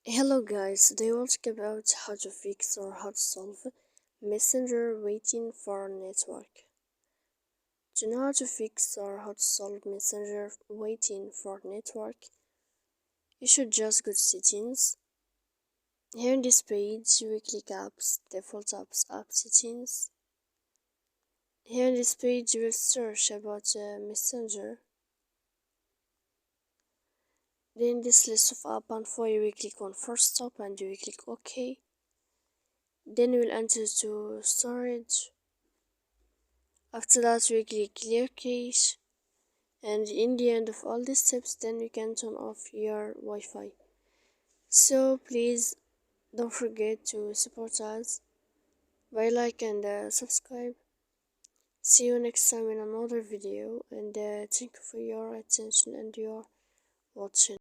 Hello guys, today we'll talk about how to fix or how to solve Messenger waiting for network. To know how to fix or how to solve Messenger waiting for network, you should just go to settings. Here in this page, you will click apps, default apps, app settings. Here in this page, you will search about Messenger. Then this list of app and for you will click on first stop and you will click OK. Then you will enter to storage. After that we click clear cache, and in the end of all these steps then you can turn off your Wi-Fi. So please don't forget to support us by like and subscribe. See you next time in another video, and thank you for your attention and your watching.